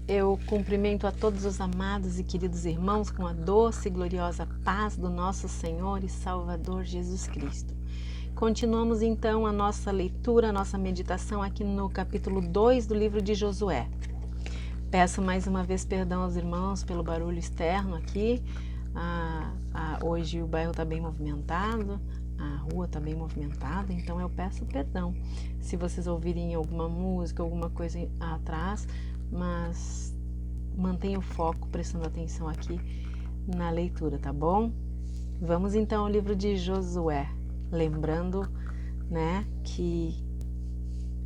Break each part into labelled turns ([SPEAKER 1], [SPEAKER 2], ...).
[SPEAKER 1] Eu cumprimento a todos os amados e queridos irmãos com a doce e gloriosa paz do nosso Senhor e Salvador Jesus Cristo. Continuamos então a nossa leitura, a nossa meditação aqui no capítulo 2 do livro de Josué. Peço mais uma vez perdão aos irmãos pelo barulho externo aqui. Hoje o bairro está bem movimentado, a rua está bem movimentada, então eu peço perdão se vocês ouvirem alguma música, alguma coisa atrás, mas mantenha o foco prestando atenção aqui na leitura, tá bom? Vamos então ao livro de Josué, lembrando, né, que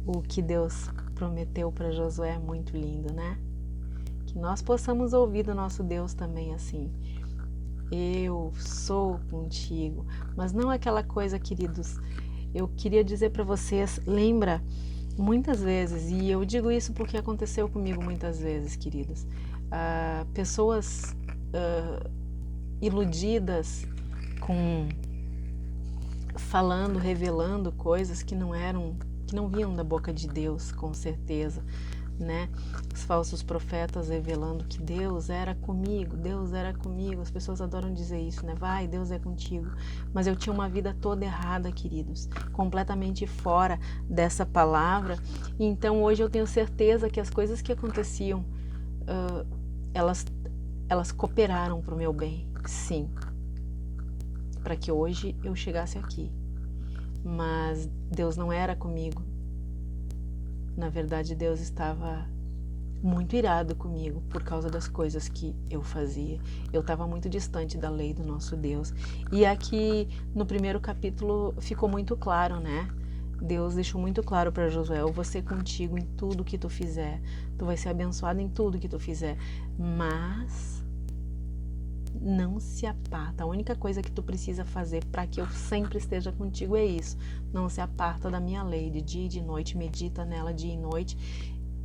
[SPEAKER 1] o que Deus prometeu para Josué é muito lindo, né? Que nós possamos ouvir do nosso Deus também assim. Eu sou contigo, mas não aquela coisa, queridos. Eu queria dizer para vocês, lembra, muitas vezes, e eu digo isso porque aconteceu comigo muitas vezes, queridos, pessoas iludidas falando, revelando coisas que não vinham da boca de Deus, com certeza, né? Os falsos profetas revelando que Deus era comigo, as pessoas adoram dizer isso, né? Vai, Deus é contigo, mas eu tinha uma vida toda errada, queridos, completamente fora dessa palavra. Então hoje eu tenho certeza que as coisas que aconteciam, elas cooperaram para o meu bem, sim, para que hoje eu chegasse aqui, mas Deus não era comigo. Na verdade, Deus estava muito irado comigo por causa das coisas que eu fazia. Eu estava muito distante da lei do nosso Deus. E aqui no primeiro capítulo ficou muito claro, né? Deus deixou muito claro para Josué: eu vou ser contigo em tudo que tu fizer. Tu vai ser abençoado em tudo que tu fizer. Mas não se aparta. A única coisa que tu precisa fazer para que eu sempre esteja contigo é isso. Não se aparta da minha lei, de dia e de noite, medita nela dia e noite,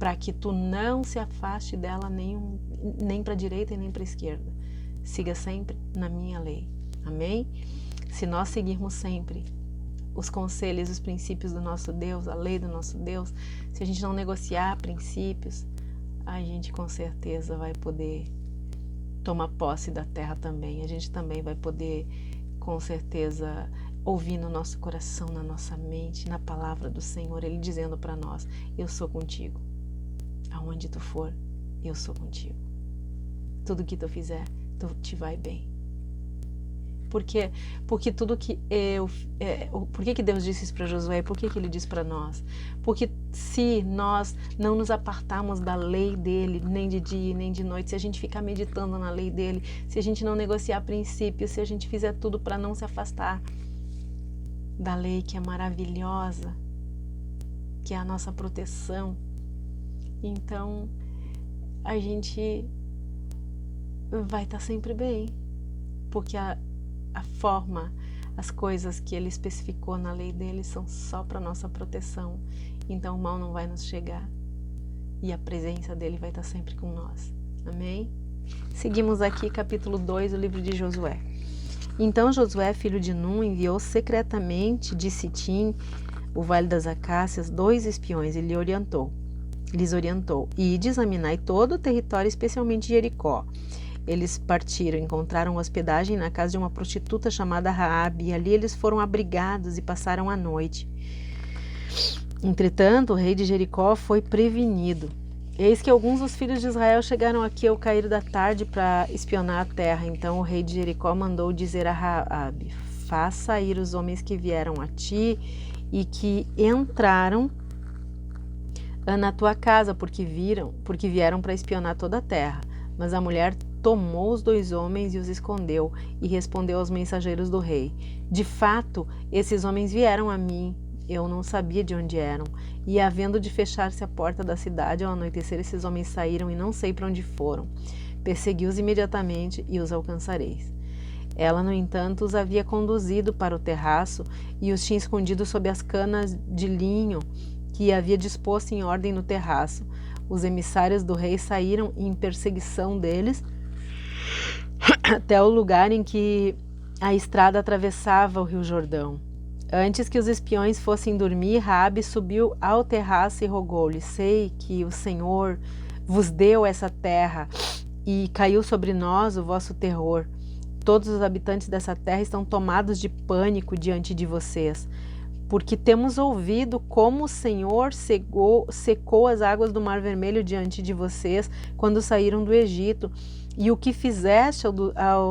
[SPEAKER 1] para que tu não se afaste dela nem para a direita e nem para a esquerda. Siga sempre na minha lei. Amém? Se nós seguirmos sempre os conselhos, os princípios do nosso Deus, a lei do nosso Deus, se a gente não negociar princípios, a gente com certeza vai poder tomar posse da terra também. A gente também vai poder, com certeza, ouvir no nosso coração, na nossa mente, na palavra do Senhor, Ele dizendo para nós: eu sou contigo. Aonde tu for, eu sou contigo. Tudo que tu fizer, tu te vai bem. Porque tudo que por que Deus disse isso para Josué? Por que Ele diz para nós? Porque se nós não nos apartarmos da lei dele, nem de dia nem de noite, se a gente ficar meditando na lei dele, se a gente não negociar princípios, se a gente fizer tudo para não se afastar da lei que é maravilhosa, que é a nossa proteção, então a gente vai estar sempre bem, porque a forma, as coisas que ele especificou na lei dele são só para nossa proteção. Então o mal não vai nos chegar e a presença dele vai estar sempre com nós. Amém? Seguimos aqui capítulo 2 do livro de Josué. Então Josué, filho de Nun, enviou secretamente de Sitim, o vale das Acácias, 2 espiões e lhes orientou: ide, examinai todo o território, especialmente Jericó. Eles partiram, encontraram hospedagem na casa de uma prostituta chamada Raabe, e ali eles foram abrigados e passaram a noite. Entretanto, o rei de Jericó foi prevenido. Eis que alguns dos filhos de Israel chegaram aqui ao cair da tarde para espionar a terra. Então o rei de Jericó mandou dizer a Raabe: faz sair os homens que vieram a ti e que entraram na tua casa, porque vieram para espionar toda a terra. Mas a mulher tomou os 2 homens e os escondeu, e respondeu aos mensageiros do rei: de fato, esses homens vieram a mim, eu não sabia de onde eram. E havendo de fechar-se a porta da cidade, ao anoitecer esses homens saíram e não sei para onde foram. Persegui-os imediatamente e os alcançareis. Ela, no entanto, os havia conduzido para o terraço e os tinha escondido sob as canas de linho que havia disposto em ordem no terraço. Os emissários do rei saíram em perseguição deles até o lugar em que a estrada atravessava o rio Jordão. Antes que os espiões fossem dormir, Raabe subiu ao terraço e rogou-lhe: sei que o Senhor, vos deu essa terra e caiu sobre nós o vosso terror. Todos os habitantes dessa terra estão tomados de pânico diante de vocês, porque temos ouvido como o Senhor secou as águas do Mar Vermelho diante de vocês quando saíram do Egito, e o que fizeste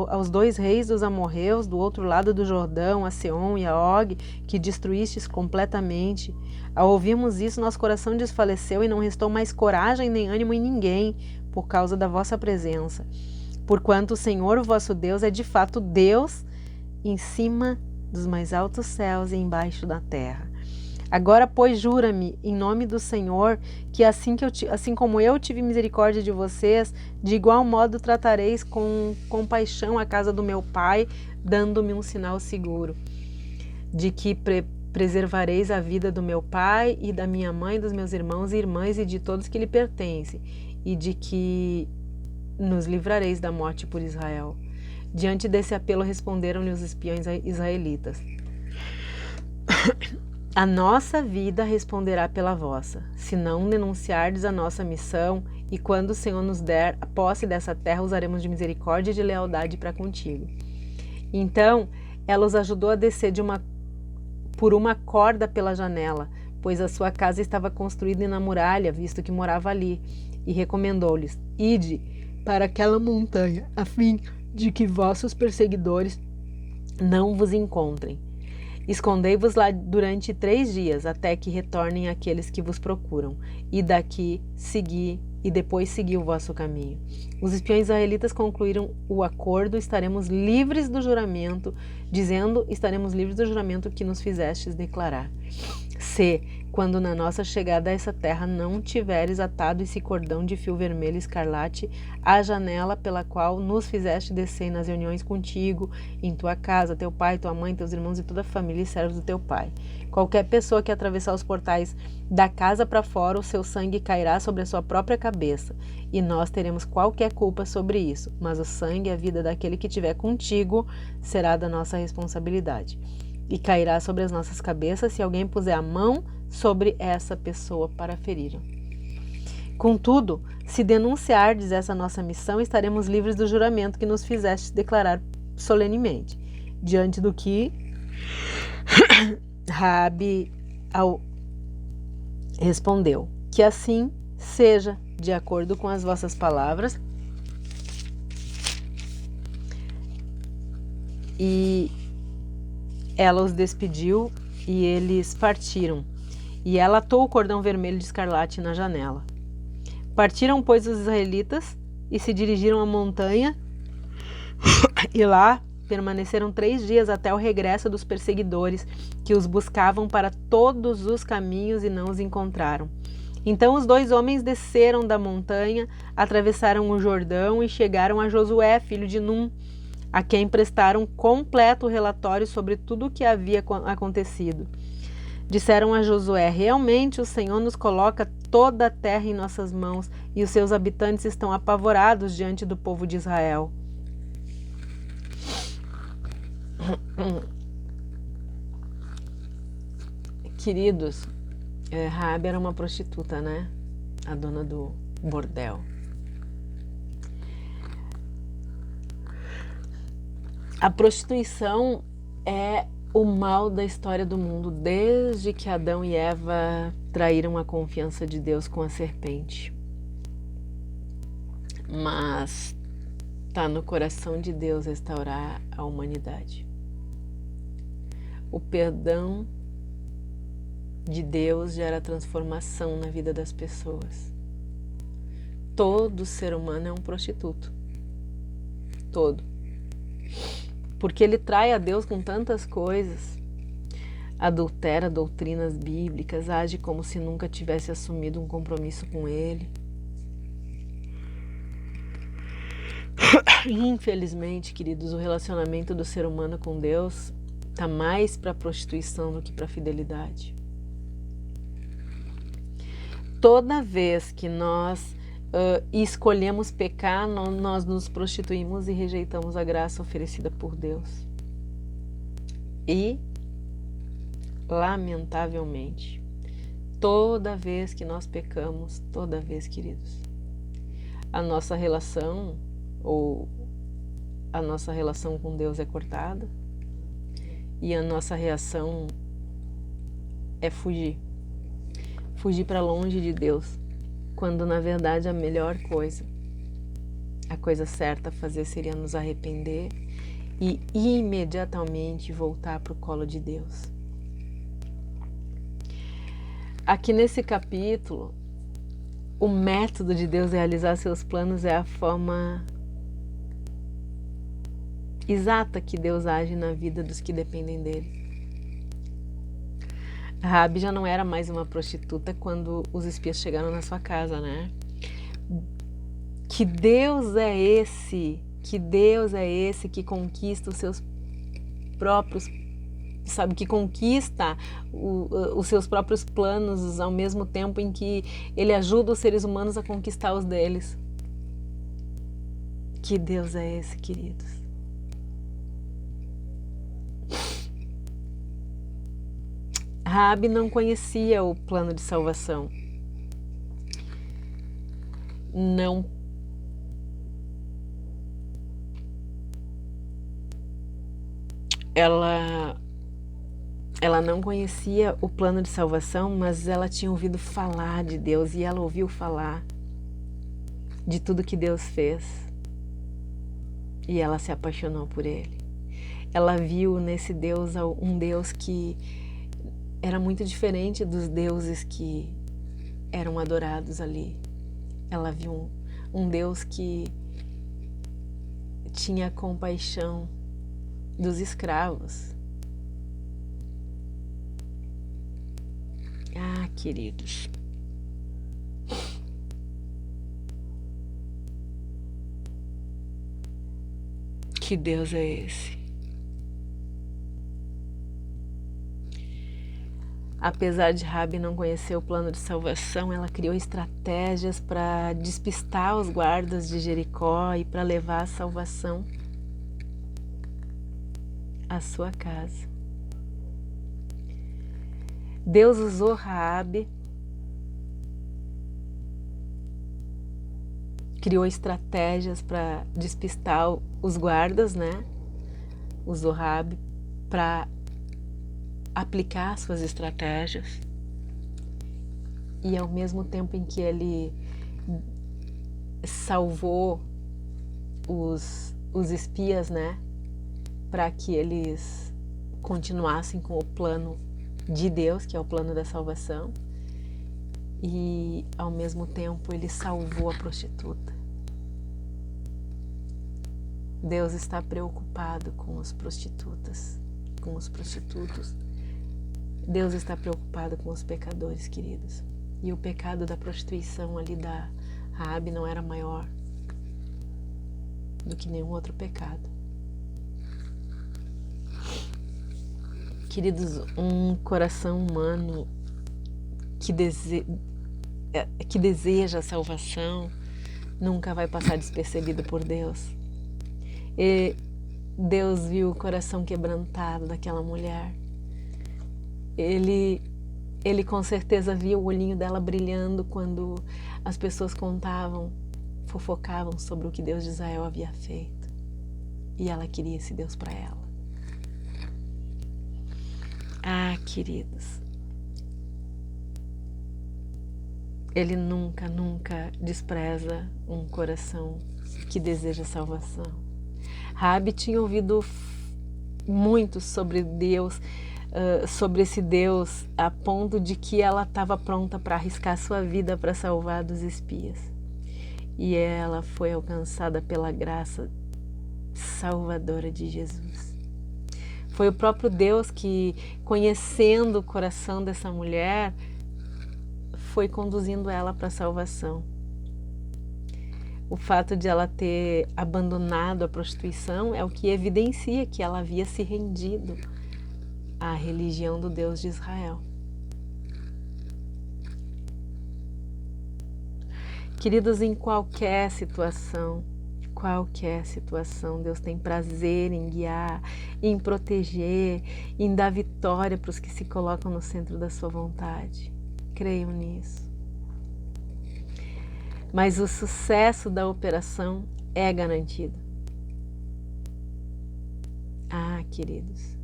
[SPEAKER 1] aos 2 reis dos amorreus do outro lado do Jordão, a Seom e a Og, que destruístes completamente. Ao ouvirmos isso, nosso coração desfaleceu e não restou mais coragem nem ânimo em ninguém por causa da vossa presença. Porquanto o Senhor, o vosso Deus, é de fato Deus em cima dos mais altos céus e embaixo da terra. Agora, pois, jura-me, em nome do Senhor, que assim como eu tive misericórdia de vocês, de igual modo tratareis com compaixão a casa do meu pai, dando-me um sinal seguro, de que preservareis a vida do meu pai e da minha mãe, dos meus irmãos e irmãs e de todos que lhe pertencem, e de que nos livrareis da morte por Israel. Diante desse apelo responderam-lhe os espiões israelitas: a nossa vida responderá pela vossa, se não denunciardes a nossa missão, e quando o Senhor nos der a posse dessa terra, usaremos de misericórdia e de lealdade para contigo. Então ela os ajudou a descer por uma corda pela janela, pois a sua casa estava construída na muralha, visto que morava ali, e recomendou-lhes: ide para aquela montanha, a fim de que vossos perseguidores não vos encontrem. Escondei-vos lá durante 3 dias, até que retornem aqueles que vos procuram, e daqui depois segui o vosso caminho. Os espiões israelitas concluíram o acordo: estaremos livres do juramento, dizendo: estaremos livres do juramento que nos fizestes declarar. Se, quando na nossa chegada a essa terra não tiveres atado esse cordão de fio vermelho escarlate à janela pela qual nos fizeste descer nas reuniões contigo, em tua casa, teu pai, tua mãe, teus irmãos e toda a família e servos do teu pai. Qualquer pessoa que atravessar os portais da casa para fora, o seu sangue cairá sobre a sua própria cabeça, e nós teremos qualquer culpa sobre isso, mas o sangue e a vida daquele que estiver contigo será da nossa responsabilidade, e cairá sobre as nossas cabeças se alguém puser a mão sobre essa pessoa para feri-la. Contudo, se denunciardes essa nossa missão, estaremos livres do juramento que nos fizeste declarar solenemente. Diante do que Raabe respondeu: que assim seja, de acordo com as vossas palavras. E ela os despediu e eles partiram. E ela atou o cordão vermelho de escarlate na janela. Partiram, pois, os israelitas e se dirigiram à montanha, e lá permaneceram 3 dias até o regresso dos perseguidores, que os buscavam para todos os caminhos e não os encontraram. Então os 2 homens desceram da montanha, atravessaram o Jordão e chegaram a Josué, filho de Num, a quem prestaram completo relatório sobre tudo o que havia acontecido. Disseram a Josué: realmente o Senhor nos coloca toda a terra em nossas mãos, e os seus habitantes estão apavorados diante do povo de Israel. Queridos, Raabe era uma prostituta, né? A dona do bordel. A prostituição é o mal da história do mundo, desde que Adão e Eva traíram a confiança de Deus com a serpente. Mas está no coração de Deus restaurar a humanidade. O perdão de Deus gera transformação na vida das pessoas. Todo ser humano é um prostituto. Todo. Porque ele trai a Deus com tantas coisas, adultera doutrinas bíblicas, age como se nunca tivesse assumido um compromisso com ele. Infelizmente, queridos, o relacionamento do ser humano com Deus está mais para a prostituição do que para a fidelidade. Toda vez que nós escolhemos pecar, nós nos prostituímos e rejeitamos a graça oferecida por Deus. E, lamentavelmente, toda vez que nós pecamos, toda vez, queridos, a nossa relação, ou a nossa relação com Deus é cortada, e a nossa reação é fugir. Fugir para longe de Deus, quando na verdade a melhor coisa, a coisa certa a fazer seria nos arrepender e imediatamente voltar para o colo de Deus. Aqui nesse capítulo, o método de Deus realizar seus planos é a forma exata que Deus age na vida dos que dependem dele. Raabe já não era mais uma prostituta quando os espias chegaram na sua casa, né? Que Deus é esse? Que Deus é esse que conquista os seus próprios, sabe, que conquista os seus próprios planos ao mesmo tempo em que Ele ajuda os seres humanos a conquistar os deles? Que Deus é esse, queridos? Raabe não conhecia o plano de salvação. Não. Ela não conhecia o plano de salvação, mas ela tinha ouvido falar de Deus e ela ouviu falar de tudo que Deus fez. E ela se apaixonou por Ele. Ela viu nesse Deus um Deus que era muito diferente dos deuses que eram adorados ali. Ela viu um Deus que tinha compaixão dos escravos. Ah, queridos. Que Deus é esse? Apesar de Raabe não conhecer o plano de salvação, ela criou estratégias para despistar os guardas de Jericó e para levar a salvação à sua casa. Deus usou Raabe, criou estratégias para despistar os guardas, né? Usou Raabe para aplicar suas estratégias. E ao mesmo tempo em que ele salvou os espias, né? Para que eles continuassem com o plano de Deus, que é o plano da salvação. E ao mesmo tempo ele salvou a prostituta. Deus está preocupado com as prostitutas, com os prostitutos. Deus está preocupado com os pecadores, queridos. E o pecado da prostituição ali da Raabe não era maior do que nenhum outro pecado. Queridos, um coração humano que deseja a salvação nunca vai passar despercebido por Deus. E Deus viu o coração quebrantado daquela mulher. Ele com certeza via o olhinho dela brilhando quando as pessoas contavam, fofocavam sobre o que Deus de Israel havia feito. E ela queria esse Deus para ela. Ah, queridos, Ele nunca, nunca despreza um coração que deseja salvação. Raabe tinha ouvido muito sobre Deus, sobre esse Deus, a ponto de que ela estava pronta para arriscar sua vida para salvar dos espias. E ela foi alcançada pela graça salvadora de Jesus. Foi o próprio Deus que, conhecendo o coração dessa mulher, foi conduzindo ela para a salvação. O fato de ela ter abandonado a prostituição é o que evidencia que ela havia se rendido à religião do Deus de Israel. Queridos, em qualquer situação, Deus tem prazer em guiar, em proteger, em dar vitória para os que se colocam no centro da sua vontade. Creiam nisso. mas o sucesso da operação é garantido. Ah, queridos,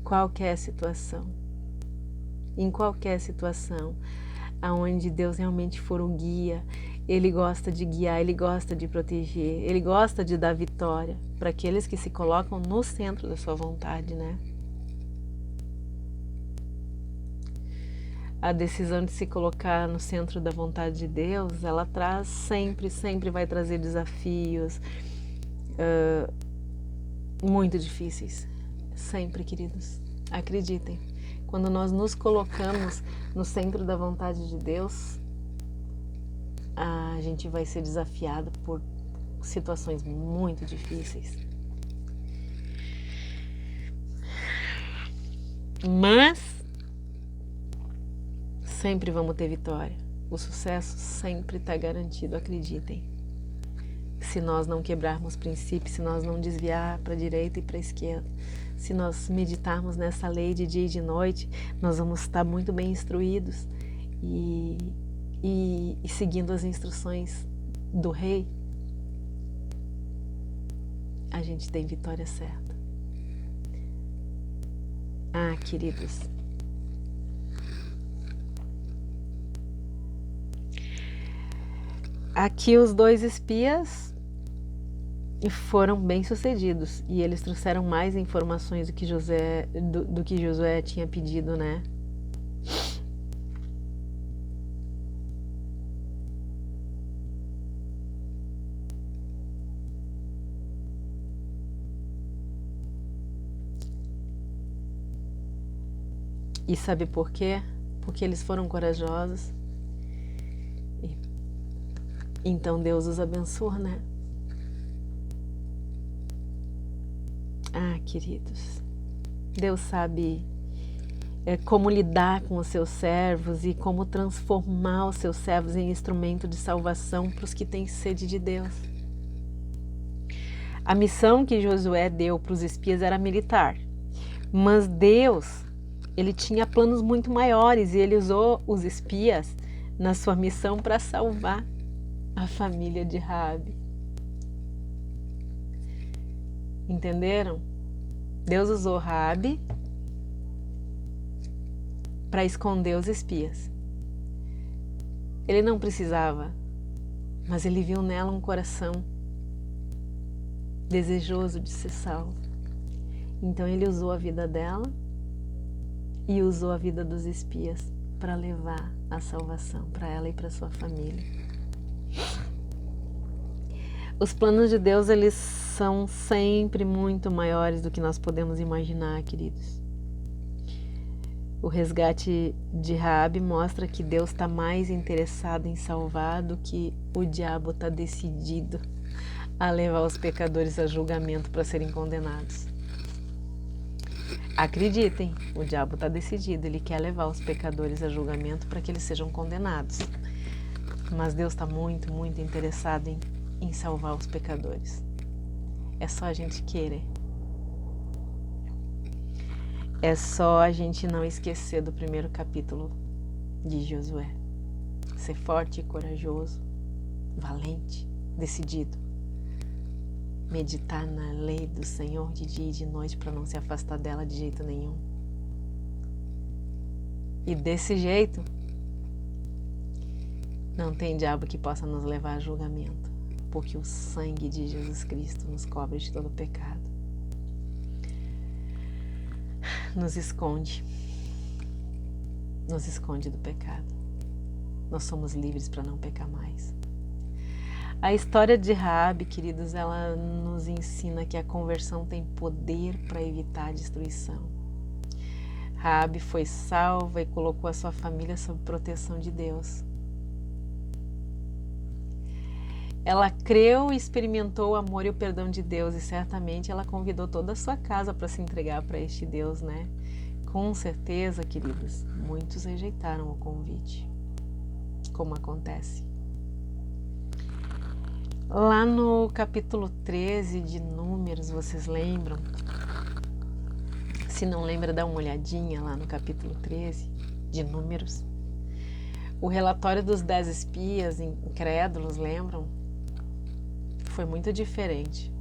[SPEAKER 1] qualquer situação, em qualquer situação, aonde Deus realmente for o guia, Ele gosta de guiar, Ele gosta de proteger, Ele gosta de dar vitória para aqueles que se colocam no centro da sua vontade, né? A decisão de se colocar no centro da vontade de Deus, ela traz sempre vai trazer desafios muito difíceis. Sempre, queridos. Acreditem. Quando nós nos colocamos no centro da vontade de Deus, a gente vai ser desafiado por situações muito difíceis. Mas sempre vamos ter vitória. O sucesso sempre está garantido, acreditem. Se nós não quebrarmos princípios, se nós não desviar para a direita e para a esquerda, se nós meditarmos nessa lei de dia e de noite, nós vamos estar muito bem instruídos e seguindo as instruções do Rei, a gente tem vitória certa. Ah, queridos, aqui os 2 espias foram bem-sucedidos e eles trouxeram mais informações do que Josué tinha pedido, né? E sabe por quê? Porque eles foram corajosos. Então Deus os abençoa, né? Ah, queridos, Deus sabe como lidar com os seus servos e como transformar os seus servos em instrumento de salvação para os que têm sede de Deus. A missão que Josué deu para os espias era militar, mas Deus, Ele tinha planos muito maiores e Ele usou os espias na sua missão para salvar a família de Raabe. Entenderam? Deus usou Raabe para esconder os espias. Ele não precisava, mas ele viu nela um coração desejoso de ser salvo. Então ele usou a vida dela e usou a vida dos espias para levar a salvação para ela e para sua família. Os planos de Deus, eles são sempre muito maiores do que nós podemos imaginar, queridos. O resgate de Raabe mostra que Deus está mais interessado em salvar do que o diabo está decidido a levar os pecadores a julgamento para serem condenados. Acreditem, o diabo está decidido, ele quer levar os pecadores a julgamento para que eles sejam condenados. Mas Deus está muito interessado em salvar os pecadores. É só a gente querer. É só a gente não esquecer do primeiro capítulo de Josué. Ser forte e corajoso, valente, decidido. Meditar na lei do Senhor de dia e de noite para não se afastar dela de jeito nenhum. E desse jeito, não tem diabo que possa nos levar a julgamento, porque o sangue de Jesus Cristo nos cobre de todo pecado. Nos esconde do pecado. Nós somos livres para não pecar mais. A história de Raabe, queridos, ela nos ensina que a conversão tem poder para evitar a destruição. Raabe foi salva e colocou a sua família sob proteção de Deus. Ela creu e experimentou o amor e o perdão de Deus e certamente ela convidou toda a sua casa para se entregar para este Deus, né? Com certeza, queridos, muitos rejeitaram o convite, como acontece. Lá no capítulo 13 de Números, vocês lembram? Se não lembra, dá uma olhadinha lá no capítulo 13 de Números. O relatório dos 10 espias incrédulos, lembram? Foi muito diferente.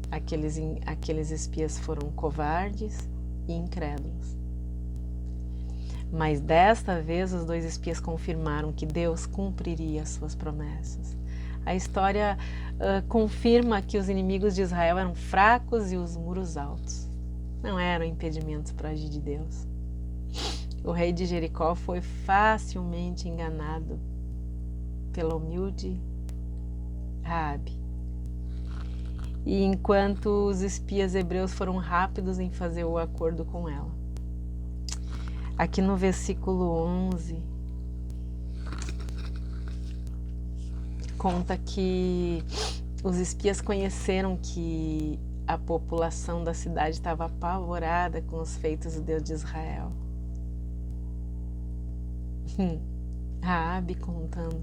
[SPEAKER 1] Aqueles espias foram covardes e incrédulos. Mas desta vez os 2 espias confirmaram que Deus cumpriria as suas promessas. A história confirma que os inimigos de Israel eram fracos e os muros altos. Não eram impedimentos para agir de Deus. O rei de Jericó foi facilmente enganado pela humilde Raabe. E enquanto os espias hebreus foram rápidos em fazer o acordo com ela. Aqui no versículo 11, conta que os espias conheceram que a população da cidade estava apavorada com os feitos do Deus de Israel. Raabe contando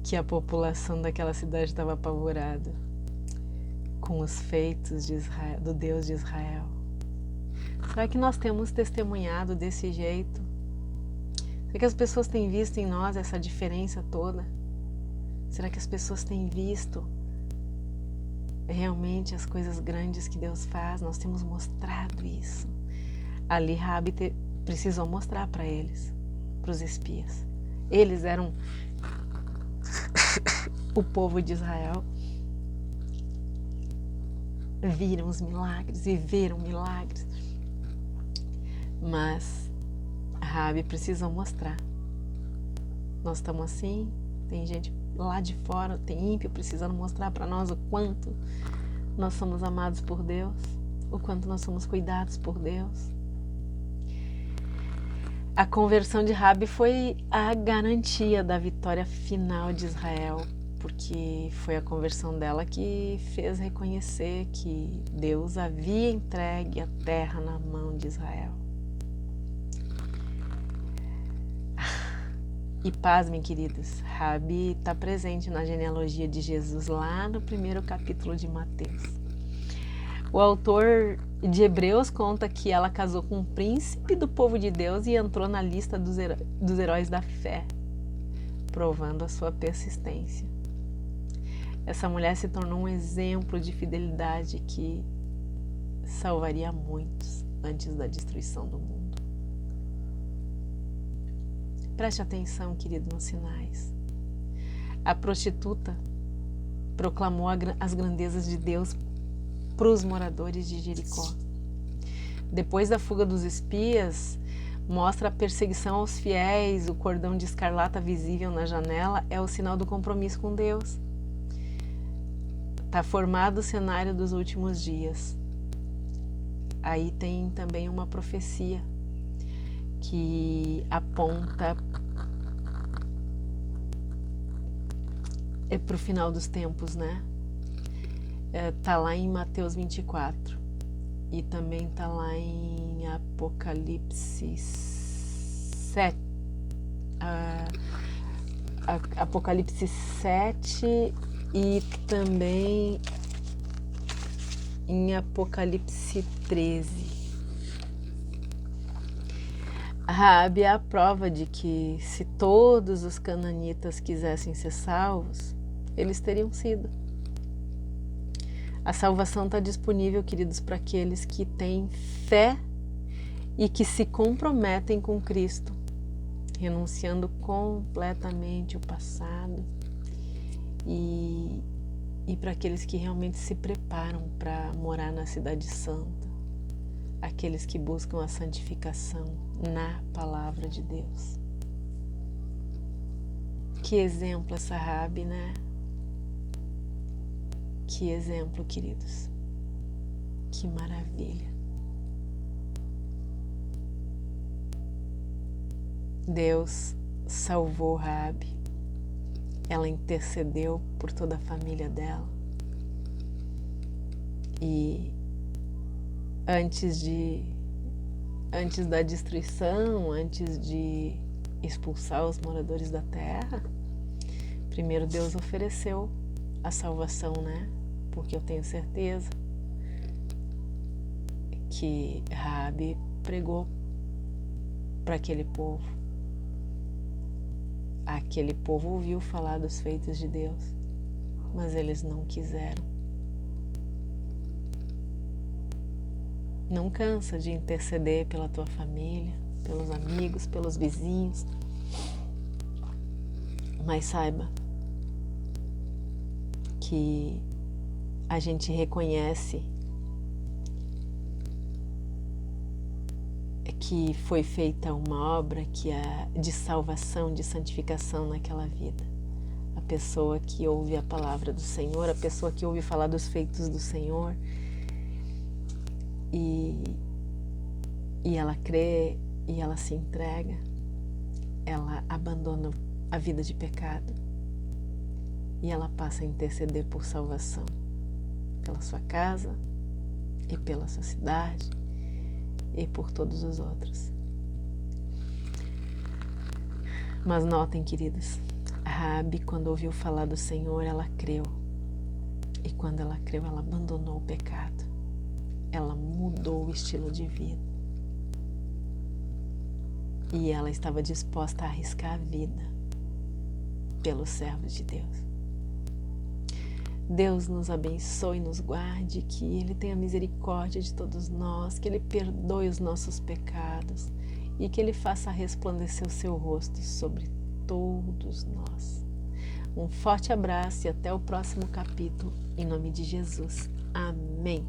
[SPEAKER 1] que a população daquela cidade estava apavorada com os feitos de Israel, do Deus de Israel. Será que nós temos testemunhado desse jeito? Será que as pessoas têm visto em nós essa diferença toda? Será que as pessoas têm visto realmente as coisas grandes que Deus faz? Nós temos mostrado isso. Ali Raabe precisou mostrar para eles, para os espias. Eles eram o povo de Israel. Viram os milagres, viveram milagres. Mas Raabe precisou mostrar. Nós estamos assim, tem gente lá de fora, tem ímpio precisando mostrar para nós o quanto nós somos amados por Deus, o quanto nós somos cuidados por Deus. A conversão de Raabe foi a garantia da vitória final de Israel, porque foi a conversão dela que fez reconhecer que Deus havia entregue a terra na mão de Israel. E pasmem, queridos, Raabe está presente na genealogia de Jesus lá no 1º capítulo de Mateus. O autor de Hebreus conta que ela casou com um príncipe do povo de Deus e entrou na lista dos heróis da fé, provando a sua persistência. Essa mulher se tornou um exemplo de fidelidade que salvaria muitos antes da destruição do mundo. Preste atenção, querido, nos sinais. A prostituta proclamou as grandezas de Deus para os moradores de Jericó. Depois da fuga dos espias, mostra a perseguição aos fiéis, o cordão de escarlata visível na janela é o sinal do compromisso com Deus. Está formado o cenário dos últimos dias. Aí tem também uma profecia que aponta para o final dos tempos, né? Tá lá em Mateus 24 e também tá lá em Apocalipse 7. Apocalipse 7 e também em Apocalipse 13. Raabe é a prova de que se todos os cananitas quisessem ser salvos, eles teriam sido. A salvação está disponível, queridos, para aqueles que têm fé e que se comprometem com Cristo, renunciando completamente o passado e para aqueles que realmente se preparam para morar na Cidade Santa, aqueles que buscam a santificação na Palavra de Deus. Que exemplo essa Raabe, né? Que exemplo, queridos. Que maravilha. Deus salvou Raabe. Ela intercedeu por toda a família dela. E antes da destruição, antes de expulsar os moradores da terra, primeiro Deus ofereceu a salvação, né? Porque eu tenho certeza que Raabe pregou para aquele povo. Aquele povo ouviu falar dos feitos de Deus, mas eles não quiseram. Não cansa de interceder pela tua família, pelos amigos, pelos vizinhos, mas saiba que a gente reconhece que foi feita uma obra de salvação, de santificação naquela vida. A pessoa que ouve a palavra do Senhor, a pessoa que ouve falar dos feitos do Senhor e ela crê e ela se entrega, ela abandona a vida de pecado e ela passa a interceder por salvação, pela sua casa e pela sua cidade e por todos os outros. Mas notem, queridos, Raabe, quando ouviu falar do Senhor, ela creu. E quando ela creu, ela abandonou o pecado. Ela mudou o estilo de vida. E ela estava disposta a arriscar a vida pelos servos de Deus. Deus nos abençoe e nos guarde, que Ele tenha misericórdia de todos nós, que Ele perdoe os nossos pecados e que Ele faça resplandecer o seu rosto sobre todos nós. Um forte abraço e até o próximo capítulo, em nome de Jesus. Amém.